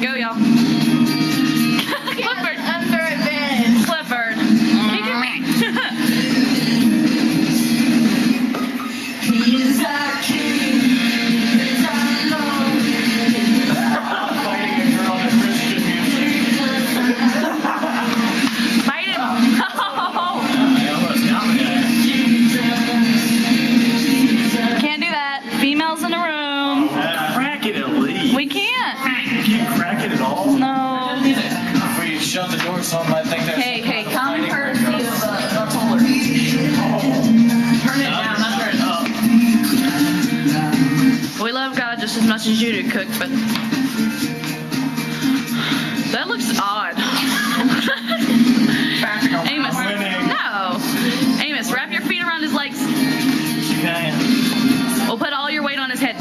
go, y'all. Clifford. Under advantage. Clifford. He's our king. It's our Lord. Fighting a girl in Christian music. Fight him. I almost got me there. Can't do that. Females in the room. Crack it at least. We can't. You can't crack it at all. No. If we shut the door, someone might think there's Hey, Common courtesy of a puller. Turn it down, not turn it up. We love God just as much as you do, Cook, but that looks odd. Amos, Winning. no. Amos, wrap your feet around his legs. Okay. We'll put all your weight on his head.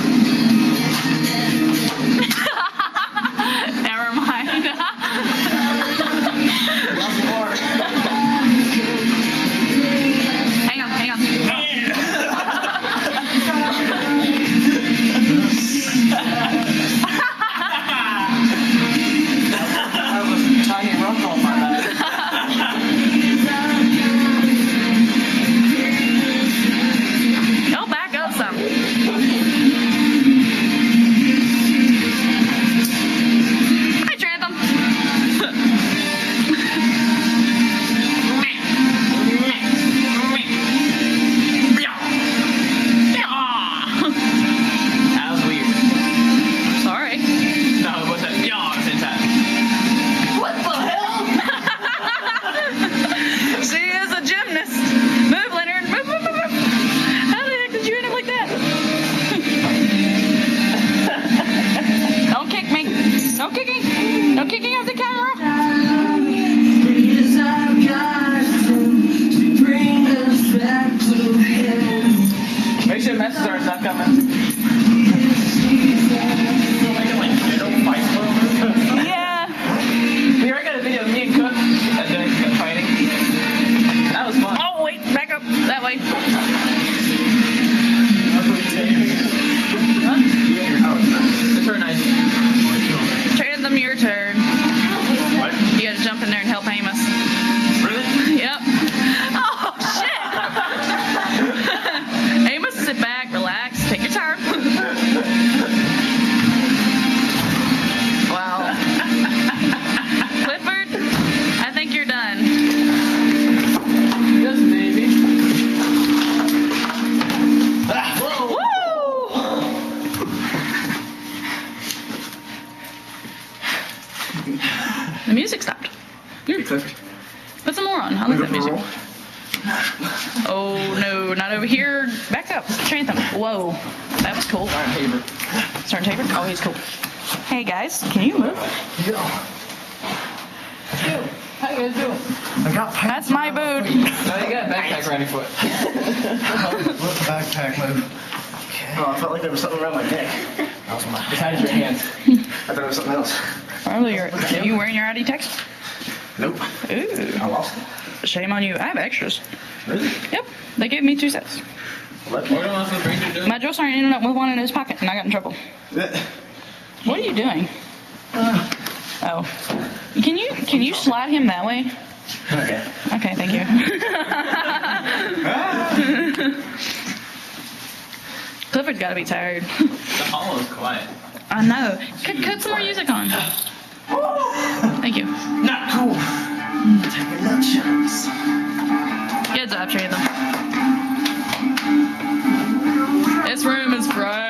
Never mind. Hang on. That was a tiny rumble on my back. Go back up some. Hi, Trantham. That was weird. Sorry. No, it wasn't. Yeah, it's in time. What the hell? She is a gymnast. Move, Leonard. Move. How the heck did you end up like that? Don't kick me. No kicking. No kicking of the camera. He's our God to bring us back to heaven. Make sure messages are not coming. Yeah. We already got a video of me and Cook doing fighting. That was fun. Oh, wait. Back up. That way. It's very nice. Trantham, your turn. What? You gotta jump in there and help Amos. Really? Yep. Oh, shit. Amos, sit back, relax, take your turn. Wow. Clifford, I think you're done. Yes, baby. Woo! The music stopped. Put some more on. I like that music. Oh no, not over here. Back up, Trantham. Whoa, that was cool. Sergeant Tabor? Oh, he's cool. Hey guys, can you move? How you guys doing? I got pants. That's my boot. No, you got a backpack around your foot. Let the backpack move. Oh, I felt like there was something around my neck. That was my. Behind your hands. I thought it was something else. Probably are you wearing your ID text? Nope. Ooh, I lost it. shame on you. I have extras. Really? Yep, they gave me 2 sets. What am I supposed to bring you doing? My drill sergeant ended up with one in his pocket, and I got in trouble. What are you doing? Oh, can you slide him that way? Okay. Okay, thank you. Clifford's got to be tired. The hall is quiet. I know. Cut some more music on. Thank you. Not cool. Taking nut shots. Good job, Trantham. This room is bright.